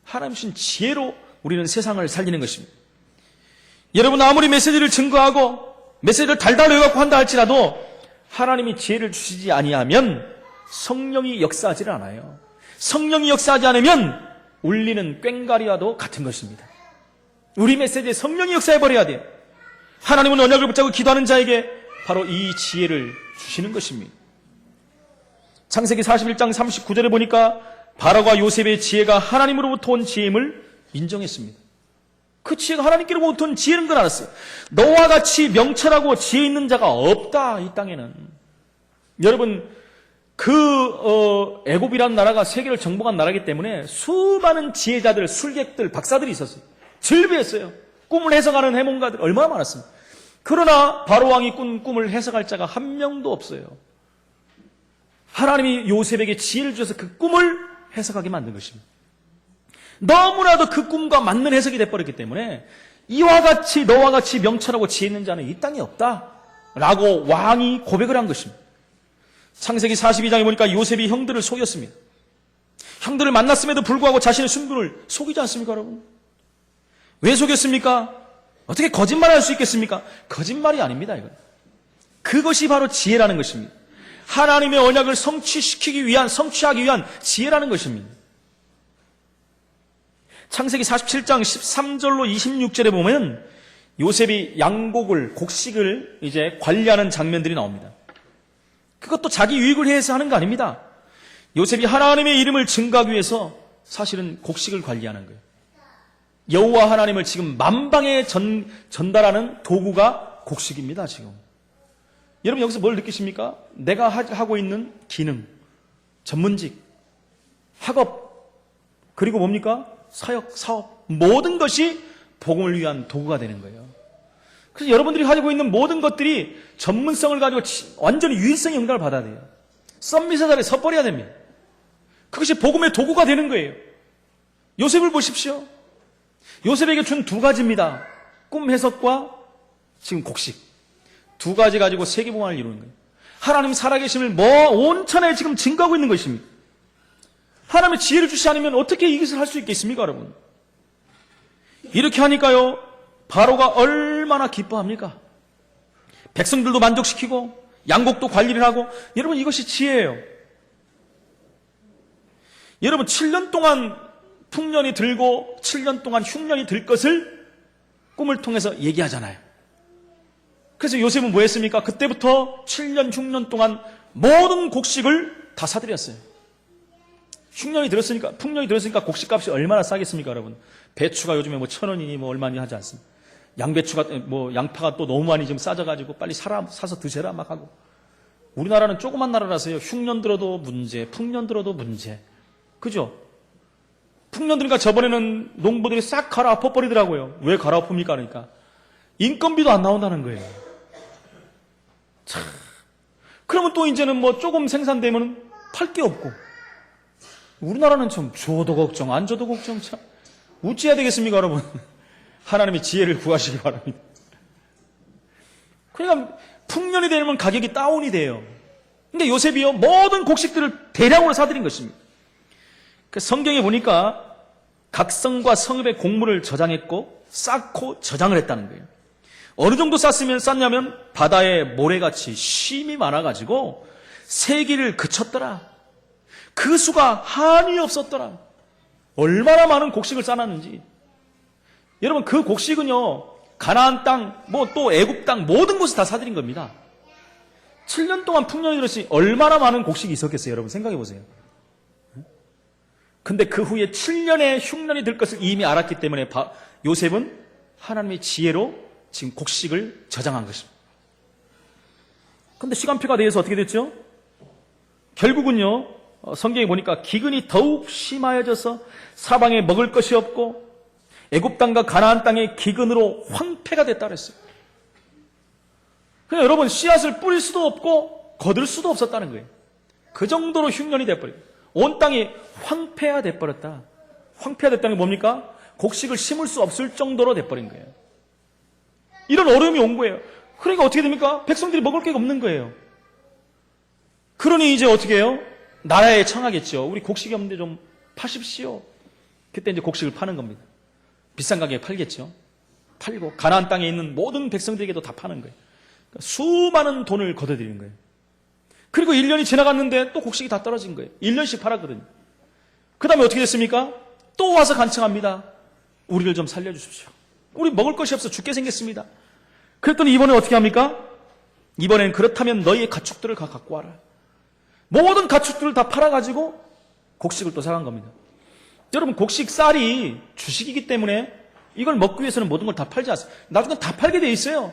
하나님 주신 지혜로 우리는 세상을 살리는 것입니다. 여러분, 아무리 메시지를 증거하고 메시지를 달달 외워갖고 한다 할지라도 하나님이 지혜를 주시지 아니하면 성령이 역사하지를 않아요. 성령이 역사하지 않으면 울리는 꽹과리와도 같은 것입니다. 우리 메시지에 성령이 역사해버려야 돼요. 하나님은 언약을 붙잡고 기도하는 자에게 바로 이 지혜를 주시는 것입니다. 창세기 41장 39절에 보니까 바로가 요셉의 지혜가 하나님으로부터 온 지혜임을 인정했습니다. 그 지혜가 하나님께로부터 온 지혜인 걸 알았어요. 너와 같이 명철하고 지혜 있는 자가 없다, 이 땅에는. 여러분, 애굽이라는 나라가 세계를 정복한 나라이기 때문에 수많은 지혜자들, 술객들, 박사들이 있었어요. 즐비했어요. 꿈을 해석하는 해몽가들 얼마나 많았습니까? 그러나 바로 왕이 꾼 꿈을 해석할 자가 한 명도 없어요. 하나님이 요셉에게 지혜를 주셔서 그 꿈을 해석하게 만든 것입니다. 너무나도 그 꿈과 맞는 해석이 돼버렸기 때문에 이와 같이 너와 같이 명철하고 지혜 있는 자는 이 땅에 없다라고 왕이 고백을 한 것입니다. 창세기 42장에 보니까 요셉이 형들을 속였습니다. 형들을 만났음에도 불구하고 자신의 순분을 속이지 않습니까, 여러분? 왜 속였습니까? 어떻게 거짓말할 수 있겠습니까? 거짓말이 아닙니다, 이건. 그것이 바로 지혜라는 것입니다. 하나님의 언약을 성취하기 위한 지혜라는 것입니다. 창세기 47장 13절로 26절에 보면 요셉이 곡식을 이제 관리하는 장면들이 나옵니다. 그것도 자기 유익을 위해서 하는 거 아닙니다. 요셉이 하나님의 이름을 증거하기 위해서 사실은 곡식을 관리하는 거예요. 여호와 하나님을 지금 만방에 전달하는 도구가 곡식입니다, 지금. 여러분, 여기서 뭘 느끼십니까? 내가 하고 있는 기능, 전문직, 학업, 그리고 뭡니까? 사역, 사업, 모든 것이 복음을 위한 도구가 되는 거예요. 그래서 여러분들이 가지고 있는 모든 것들이 전문성을 가지고 완전히 유일성의 영광을 받아야 돼요. 썸밋의 자리에 섰버려야 됩니다. 그것이 복음의 도구가 되는 거예요. 요셉을 보십시오. 요셉에게 준 두 가지입니다. 꿈 해석과 지금 곡식. 두 가지 가지고 세계봉안을 이루는 거예요. 하나님 살아계심을 온천에 지금 증거하고 있는 것입니다. 하나님의 지혜를 주시지 않으면 어떻게 이것을 할 수 있겠습니까, 여러분? 이렇게 하니까요, 바로가 얼마나 기뻐합니까? 백성들도 만족시키고 양곡도 관리를 하고. 여러분, 이것이 지혜예요. 여러분, 7년 동안 풍년이 들고 7년 동안 흉년이 들 것을 꿈을 통해서 얘기하잖아요. 그래서 요셉은 뭐 했습니까? 그때부터 7년 흉년 동안 모든 곡식을 다 사들였어요. 풍년이 들었으니까 곡식값이 얼마나 싸겠습니까, 여러분? 배추가 요즘에 1,000원이니 얼마니 하지 않습니까? 양배추가 양파가 또 너무 많이 좀 싸져가지고 빨리 사서 드세라 막 하고. 우리나라는 조그만 나라라서요. 흉년 들어도 문제, 풍년 들어도 문제. 그죠? 풍년 들으니까 저번에는 농부들이 싹 갈아엎어버리더라고요. 왜 갈아엎습니까? 그러니까 인건비도 안 나온다는 거예요. 참. 그러면 또 이제는 조금 생산되면 팔 게 없고. 우리나라는 참 줘도 걱정, 안 줘도 걱정, 참. 어찌해야 되겠습니까, 여러분? 하나님의 지혜를 구하시기 바랍니다. 그러니까 풍년이 되면 가격이 다운이 돼요. 근데 요셉이요, 모든 곡식들을 대량으로 사들인 것입니다. 성경에 보니까 각성과 성읍의 곡물을 저장했고 쌓고 저장을 했다는 거예요. 어느 정도 쌌냐면 바다에 모래같이 쉼이 많아가지고 세기를 그쳤더라. 그 수가 한이 없었더라. 얼마나 많은 곡식을 쌓았는지. 여러분, 그 곡식은요, 가나안 땅, 또 애굽 땅 모든 곳을 다 사들인 겁니다. 7년 동안 풍년이 들었으니 얼마나 많은 곡식이 있었겠어요, 여러분? 생각해 보세요. 근데 그 후에 7년의 흉년이 들 것을 이미 알았기 때문에 요셉은 하나님의 지혜로 지금 곡식을 저장한 것입니다. 근데 시간표가 돼서 어떻게 됐죠? 결국은요, 성경에 보니까 기근이 더욱 심하여져서 사방에 먹을 것이 없고 애굽 땅과 가나안 땅의 기근으로 황폐가 됐다 그랬어요. 그냥 여러분, 씨앗을 뿌릴 수도 없고 거둘 수도 없었다는 거예요. 그 정도로 흉년이 돼버려요. 온 땅이 황폐화 돼버렸다. 황폐화 됐다는 게 뭡니까? 곡식을 심을 수 없을 정도로 돼버린 거예요. 이런 어려움이 온 거예요. 그러니까 어떻게 됩니까? 백성들이 먹을 게 없는 거예요. 그러니 이제 어떻게 해요? 나라에 청하겠죠. 우리 곡식이 없는데 좀 파십시오. 그때 이제 곡식을 파는 겁니다. 비싼 가격에 팔겠죠. 팔고 가나안 땅에 있는 모든 백성들에게도 다 파는 거예요. 그러니까 수많은 돈을 걷어들이는 거예요. 그리고 1년이 지나갔는데 또 곡식이 다 떨어진 거예요. 1년씩 팔았거든요. 그 다음에 어떻게 됐습니까? 또 와서 간청합니다. 우리를 좀 살려주십시오. 우리 먹을 것이 없어 죽게 생겼습니다. 그랬더니 이번에 어떻게 합니까? 이번엔 그렇다면 너희의 가축들을 갖고 와라. 모든 가축들을 다 팔아가지고 곡식을 또 사간 겁니다. 여러분, 곡식 쌀이 주식이기 때문에 이걸 먹기 위해서는 모든 걸 다 팔지 않습니다. 나중에 다 팔게 돼 있어요.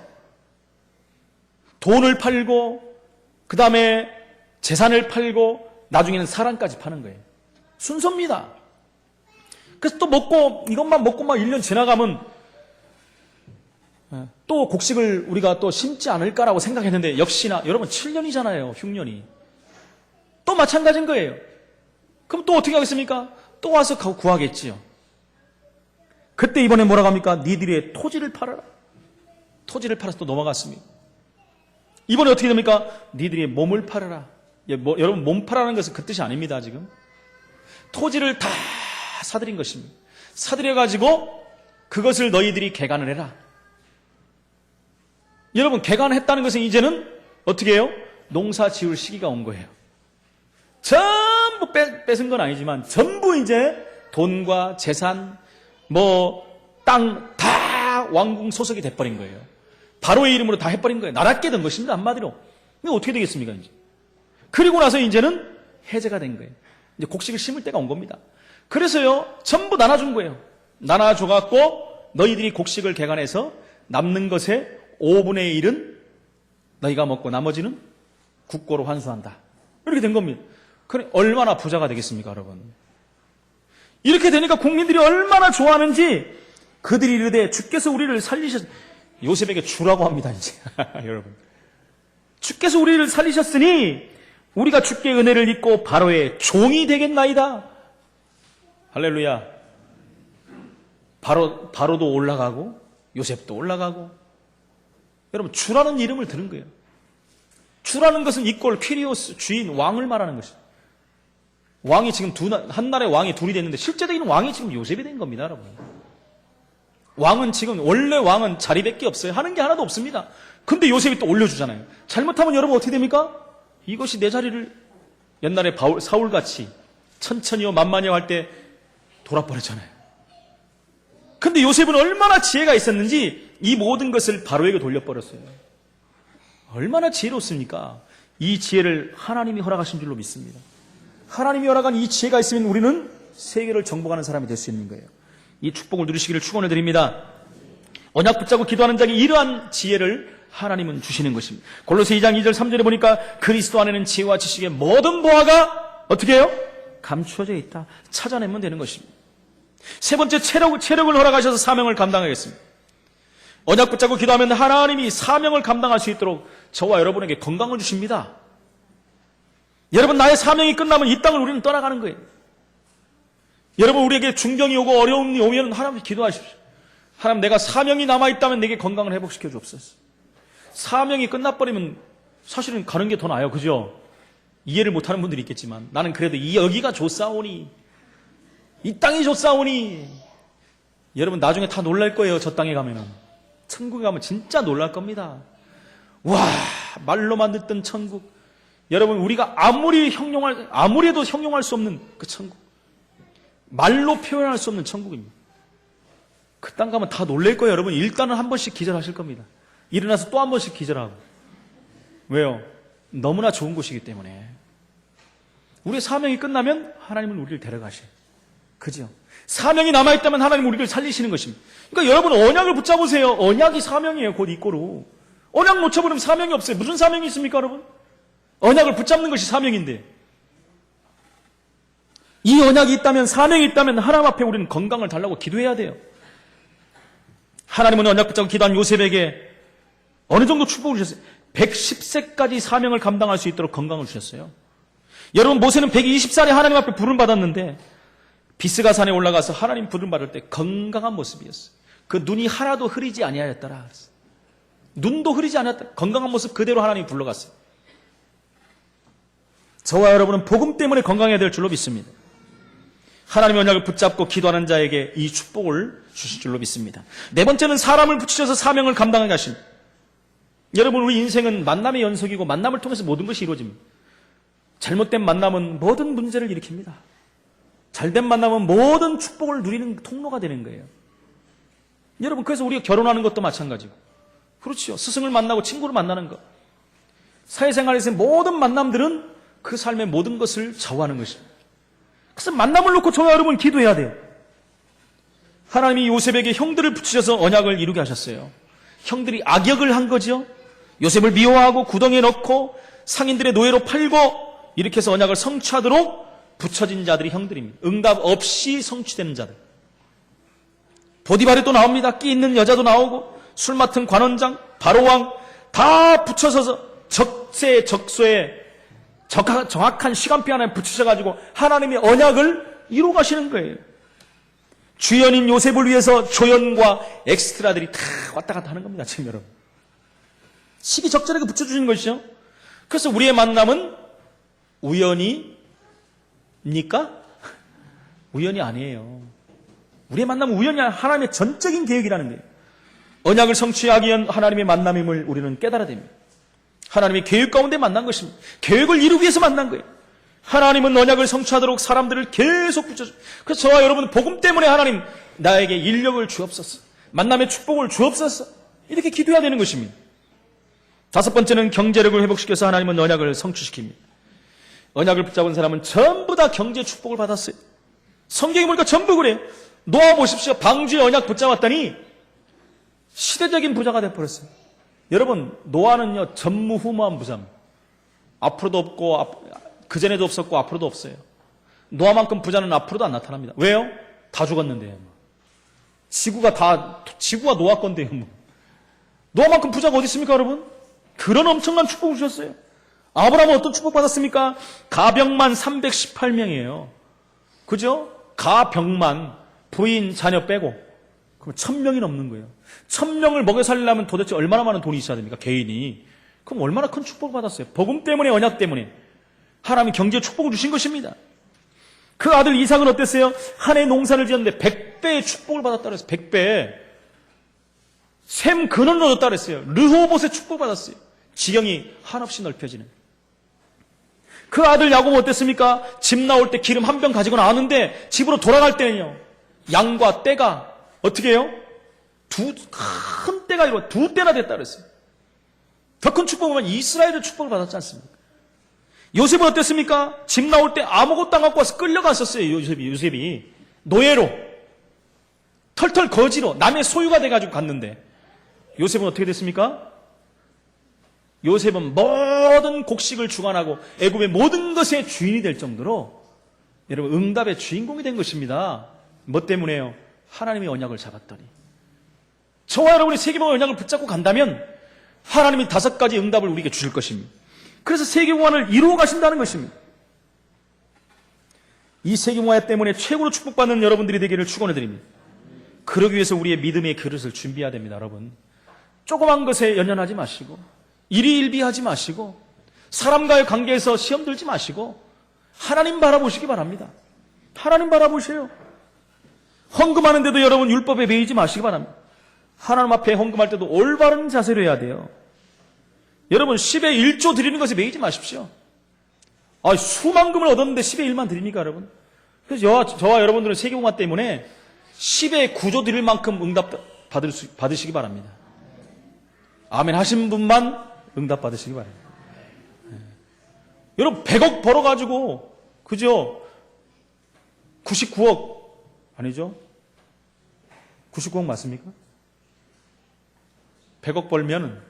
돈을 팔고 그 다음에 재산을 팔고 나중에는 사람까지 파는 거예요. 순서입니다. 그래서 또 먹고 이것만 먹고 막 1년 지나가면 또 곡식을 우리가 또 심지 않을까라고 생각했는데 역시나 여러분 7년이잖아요. 흉년이. 또 마찬가지인 거예요. 그럼 또 어떻게 하겠습니까? 또 와서 구하겠지요. 그때 이번에 뭐라고 합니까? 니들의 토지를 팔아라. 토지를 팔아서 또 넘어갔습니다. 이번에 어떻게 됩니까? 니들의 몸을 팔아라. 여러분 몸 팔아라는 것은 그 뜻이 아닙니다. 지금 토지를 다 사들인 것입니다. 사들여가지고 그것을 너희들이 개간을 해라. 여러분 개간했다는 것은 이제는 어떻게 해요? 농사 지을 시기가 온 거예요. 전부 뺏은 건 아니지만 전부 이제 돈과 재산, 땅 다 왕궁 소속이 돼버린 거예요. 바로의 이름으로 다 해버린 거예요. 나락게 된 것입니다. 한마디로. 이게 어떻게 되겠습니까? 이제. 그리고 나서 이제는 해제가 된 거예요. 이제 곡식을 심을 때가 온 겁니다. 그래서요, 전부 나눠준 거예요. 나눠줘갖고 너희들이 곡식을 개간해서 남는 것의 5분의 1은 너희가 먹고 나머지는 국고로 환수한다. 이렇게 된 겁니다. 그래, 얼마나 부자가 되겠습니까, 여러분? 이렇게 되니까 국민들이 얼마나 좋아하는지 그들이 이르되 주께서 우리를 요셉에게 주라고 합니다, 이제. 여러분. 주께서 우리를 살리셨으니 우리가 주께 은혜를 입고 바로의 종이 되겠나이다. 할렐루야. 바로도 올라가고 요셉도 올라가고. 여러분, 주라는 이름을 들은 거예요. 주라는 것은 이꼴 퀴리오스, 주인, 왕을 말하는 것입니다. 왕이 지금 한 나라의 왕이 둘이 됐는데 실제적인 왕이 지금 요셉이 된 겁니다, 여러분. 왕은 지금 원래 왕은 자리밖에 없어요. 하는 게 하나도 없습니다. 근데 요셉이 또 올려주잖아요. 잘못하면 여러분 어떻게 됩니까? 이것이 내 자리를 옛날에 사울같이 천천히요 만만히요 할 때 돌아버렸잖아요. 근데 요셉은 얼마나 지혜가 있었는지 이 모든 것을 바로에게 돌려버렸어요. 얼마나 지혜롭습니까? 이 지혜를 하나님이 허락하신 줄로 믿습니다. 하나님이 허락한 이 지혜가 있으면 우리는 세계를 정복하는 사람이 될 수 있는 거예요. 이 축복을 누리시기를 축원해 드립니다. 언약 붙잡고 기도하는 자에게 이러한 지혜를 하나님은 주시는 것입니다. 골로새 2장 2절 3절에 보니까 그리스도 안에는 지혜와 지식의 모든 보화가 어떻게 해요? 감추어져 있다. 찾아내면 되는 것입니다. 세 번째, 체력을 허락하셔서 사명을 감당하겠습니다. 언약 붙잡고 기도하면 하나님이 사명을 감당할 수 있도록 저와 여러분에게 건강을 주십니다. 여러분, 나의 사명이 끝나면 이 땅을 우리는 떠나가는 거예요. 여러분, 우리에게 중병이 오고 어려움이 오면 하나님 기도하십시오. 하나님, 내가 사명이 남아있다면 내게 건강을 회복시켜 주옵소서. 사명이 끝나버리면 사실은 가는 게 더 나아요. 그죠? 이해를 못하는 분들이 있겠지만 나는 그래도 여기가 좋사오니, 이 땅이 좋사오니. 여러분, 나중에 다 놀랄 거예요. 저 땅에 가면은. 천국에 가면 진짜 놀랄 겁니다. 와, 말로만 듣던 천국. 여러분, 우리가 아무리도 형용할 수 없는 그 천국. 말로 표현할 수 없는 천국입니다. 그 땅 가면 다 놀랄 거예요. 여러분, 일단은 한 번씩 기절하실 겁니다. 일어나서 또 한 번씩 기절하고. 왜요? 너무나 좋은 곳이기 때문에. 우리의 사명이 끝나면 하나님은 우리를 데려가셔요. 그죠? 사명이 남아있다면 하나님은 우리를 살리시는 것입니다. 그러니까 여러분, 언약을 붙잡으세요. 언약이 사명이에요. 곧 이꼬로. 언약 놓쳐버리면 사명이 없어요. 무슨 사명이 있습니까, 여러분? 언약을 붙잡는 것이 사명인데. 이 언약이 있다면, 사명이 있다면 하나님 앞에 우리는 건강을 달라고 기도해야 돼요. 하나님은 언약 붙잡고 기도한 요셉에게 어느 정도 축복을 주셨어요? 110세까지 사명을 감당할 수 있도록 건강을 주셨어요. 여러분, 모세는 120살에 하나님 앞에 부름 받았는데 비스가 산에 올라가서 하나님 부름 받을 때 건강한 모습이었어요. 그 눈이 하나도 흐리지 아니하였더라. 눈도 흐리지 않았다. 건강한 모습 그대로 하나님이 불러갔어요. 저와 여러분은 복음 때문에 건강해야 될 줄로 믿습니다. 하나님의 언약을 붙잡고 기도하는 자에게 이 축복을 주실 줄로 믿습니다. 네 번째는 사람을 붙이셔서 사명을 감당하게 하십니다. 여러분, 우리 인생은 만남의 연속이고 만남을 통해서 모든 것이 이루어집니다. 잘못된 만남은 모든 문제를 일으킵니다. 잘된 만남은 모든 축복을 누리는 통로가 되는 거예요. 여러분, 그래서 우리가 결혼하는 것도 마찬가지고, 그렇죠. 스승을 만나고 친구를 만나는 것, 사회생활에서의 모든 만남들은 그 삶의 모든 것을 좌우하는 것입니다. 그래서 만남을 놓고 저와 여러분 기도해야 돼요. 하나님이 요셉에게 형들을 붙이셔서 언약을 이루게 하셨어요. 형들이 악역을 한 거죠. 요셉을 미워하고 구덩이에 넣고 상인들의 노예로 팔고 이렇게 해서 언약을 성취하도록 붙여진 자들이 형들입니다. 응답 없이 성취되는 자들. 보디발이 또 나옵니다. 끼 있는 여자도 나오고 술 맡은 관원장, 바로왕 다 붙여서서 적소에 정확한 시간표 안에 붙이셔가지고 하나님의 언약을 이루어 가시는 거예요. 주연인 요셉을 위해서 조연과 엑스트라들이 다 왔다 갔다 하는 겁니다. 지금 여러분. 시기적절하게 붙여주시는 것이죠. 그래서 우리의 만남은 우연입니까? 우연이 아니에요. 우리의 만남은 우연이 아니라 하나님의 전적인 계획이라는 거예요. 언약을 성취하기 위한 하나님의 만남임을 우리는 깨달아야 됩니다. 하나님의 계획 가운데 만난 것입니다. 계획을 이루기 위해서 만난 거예요. 하나님은 언약을 성취하도록 사람들을 계속 붙여줘. 그래서 저와 여러분은 복음 때문에 하나님 나에게 인력을 주옵소서, 만남의 축복을 주옵소서, 이렇게 기도해야 되는 것입니다. 다섯 번째는 경제력을 회복시켜서 하나님은 언약을 성취시킵니다. 언약을 붙잡은 사람은 전부 다 경제 축복을 받았어요. 성경에 보니까 전부 그래요. 노아 보십시오. 방주의 언약 붙잡았더니 시대적인 부자가 되어버렸어요. 여러분, 노아는요 전무후무한 부자입니다. 앞으로도 없고 그전에도 없었고 앞으로도 없어요. 노아만큼 부자는 앞으로도 안 나타납니다. 왜요? 다 죽었는데요. 지구가 노아 건데요. 노아만큼 부자가 어디 있습니까, 여러분? 그런 엄청난 축복을 주셨어요. 아브라함은 어떤 축복 받았습니까? 가병만 318명이에요. 그죠? 가병만, 부인, 자녀 빼고. 그럼 1000명이 넘는 거예요. 1000명을 먹여 살리려면 도대체 얼마나 많은 돈이 있어야 됩니까? 개인이. 그럼 얼마나 큰 축복을 받았어요. 복음 때문에, 언약 때문에. 하나님이 경제 축복을 주신 것입니다. 그 아들 이삭은 어땠어요? 한 해 농사를 지었는데 100배의 축복을 받았다 그랬어요. 100배. 샘 근원을 얻었다 그랬어요. 르호봇의 축복을 받았어요. 지경이 한없이 넓혀지는. 그 아들 야곱은 어땠습니까? 집 나올 때 기름 한 병 가지고 나왔는데 집으로 돌아갈 때는요, 양과 떼가 어떻게 해요? 큰 떼가 이루어 2떼나 됐다 그랬어요. 더 큰 축복은 이스라엘의 축복을 받았지 않습니까? 요셉은 어땠습니까? 집 나올 때 아무것도 안 갖고 와서 끌려갔었어요. 요셉이 노예로, 털털 거지로 남의 소유가 돼가지고 갔는데 요셉은 어떻게 됐습니까? 요셉은 모든 곡식을 주관하고 애굽의 모든 것의 주인이 될 정도로 여러분 응답의 주인공이 된 것입니다. 뭐 때문에요? 하나님의 언약을 잡았더니. 저와 여러분이 세계복음의 언약을 붙잡고 간다면 하나님이 5가지 응답을 우리에게 주실 것입니다. 그래서 세계공화를 이루어 가신다는 것입니다. 이 세계공화 때문에 최고로 축복받는 여러분들이 되기를 축원해 드립니다. 그러기 위해서 우리의 믿음의 그릇을 준비해야 됩니다. 여러분, 조그만 것에 연연하지 마시고 일희일비하지 마시고 사람과의 관계에서 시험 들지 마시고 하나님 바라보시기 바랍니다. 하나님 바라보세요. 헌금하는데도 여러분 율법에 매이지 마시기 바랍니다. 하나님 앞에 헌금할 때도 올바른 자세로 해야 돼요. 여러분 10의 1조 드리는 것에 매이지 마십시오. 수만금을 얻었는데 10의 1만 드립니까, 여러분? 그래서 저와 여러분들은 세계공화 때문에 10의 9조 드릴 만큼 응답 받으시기 바랍니다. 아멘 하신 분만 응답 받으시기 바랍니다. 여러분 100억 벌어가지고 그죠? 99억 아니죠? 99억 맞습니까? 100억 벌면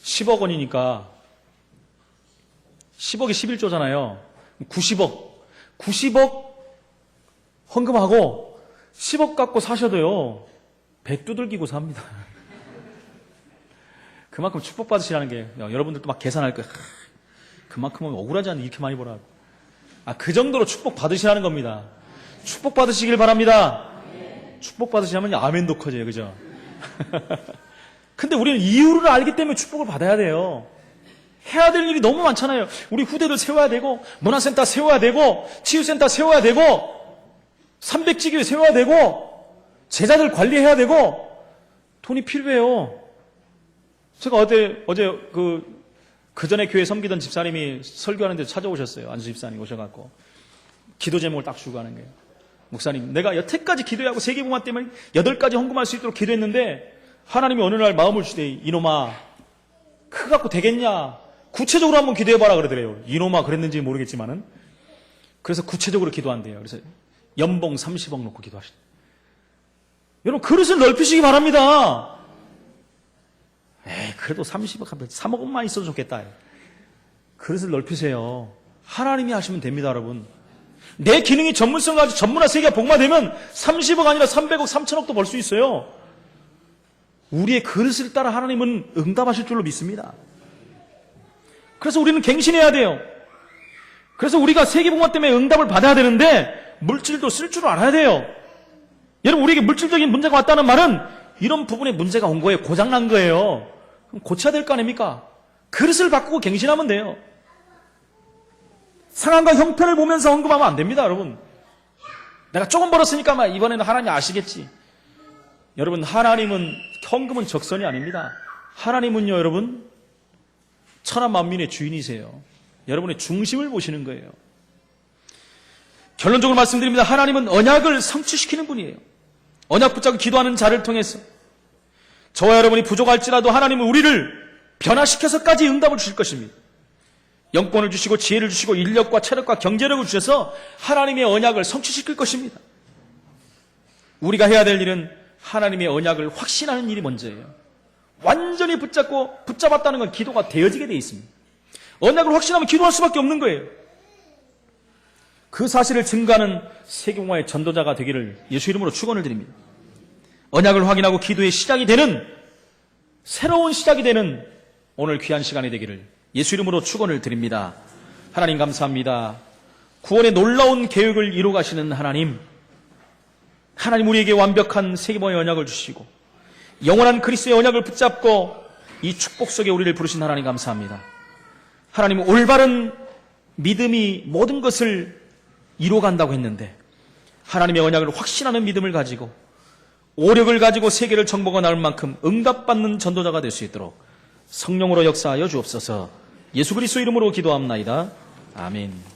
10억 원이니까 10억이 11조잖아요. 90억 헌금하고 10억 갖고 사셔도요, 배 두들기고 삽니다. 그만큼 축복받으시라는 게, 여러분들도 막 계산할 거예요. 그만큼은 억울하지 않나 이렇게 많이 벌어가고. 그 정도로 축복받으시라는 겁니다. 축복받으시길 바랍니다. 축복받으시면 아멘도 커져요. 그죠? 근데 우리는 이유를 알기 때문에 축복을 받아야 돼요. 해야 될 일이 너무 많잖아요. 우리 후대를 세워야 되고, 문화센터 세워야 되고, 치유센터 세워야 되고, 300지교 세워야 되고, 제자들 관리해야 되고, 돈이 필요해요. 제가 어제 그 전에 교회 섬기던 집사님이 설교하는데 찾아오셨어요. 안수 집사님이 오셔갖고. 기도 제목을 딱 주고 가는 거예요. 목사님, 내가 여태까지 기도하고 세계복음 때문에 8가지 헌금할 수 있도록 기도했는데, 하나님이 어느 날 마음을 주되, 이놈아, 그거 갖고 되겠냐? 구체적으로 한번 기도해봐라 그러더래요. 이놈아 그랬는지 모르겠지만은. 그래서 구체적으로 기도한대요. 그래서 연봉 30억 놓고 기도하시다. 여러분, 그릇을 넓히시기 바랍니다. 그래도 30억 하면 3억만 있어도 좋겠다. 그릇을 넓히세요. 하나님이 하시면 됩니다, 여러분. 내 기능이 전문성 가지고 전문화 세계가 복마되면 30억 아니라 300억, 3천억도 벌 수 있어요. 우리의 그릇을 따라 하나님은 응답하실 줄로 믿습니다. 그래서 우리는 갱신해야 돼요. 그래서 우리가 세계복마 때문에 응답을 받아야 되는데 물질도 쓸 줄 알아야 돼요. 여러분, 우리에게 물질적인 문제가 왔다는 말은 이런 부분에 문제가 온 거예요. 고장난 거예요. 그럼 고쳐야 될 거 아닙니까? 그릇을 바꾸고 갱신하면 돼요. 상황과 형편을 보면서 헌금하면 안 됩니다, 여러분. 내가 조금 벌었으니까 이번에는 하나님 아시겠지. 여러분, 하나님은 헌금은 적선이 아닙니다. 하나님은요, 여러분, 천하 만민의 주인이세요. 여러분의 중심을 보시는 거예요. 결론적으로 말씀드립니다. 하나님은 언약을 성취시키는 분이에요. 언약 붙잡고 기도하는 자를 통해서 저와 여러분이 부족할지라도 하나님은 우리를 변화시켜서까지 응답을 주실 것입니다. 영권을 주시고 지혜를 주시고 인력과 체력과 경제력을 주셔서 하나님의 언약을 성취시킬 것입니다. 우리가 해야 될 일은 하나님의 언약을 확신하는 일이 먼저예요. 완전히 붙잡았다는 건 기도가 되어지게 되어 있습니다. 언약을 확신하면 기도할 수밖에 없는 거예요. 그 사실을 증거하는 세계복마의 전도자가 되기를 예수 이름으로 축원을 드립니다. 언약을 확인하고 기도의 시작이 되는, 새로운 시작이 되는 오늘 귀한 시간이 되기를 예수 이름으로 축원을 드립니다. 하나님 감사합니다. 구원의 놀라운 계획을 이루어 가시는 하나님, 우리에게 완벽한 세계복마의 언약을 주시고 영원한 그리스도의 언약을 붙잡고 이 축복 속에 우리를 부르신 하나님 감사합니다. 하나님, 올바른 믿음이 모든 것을 이루어간다고 했는데 하나님의 언약을 확신하는 믿음을 가지고 오력을 가지고 세계를 정복해 나올 만큼 응답받는 전도자가 될 수 있도록 성령으로 역사하여 주옵소서. 예수 그리스도 이름으로 기도합나이다. 아멘.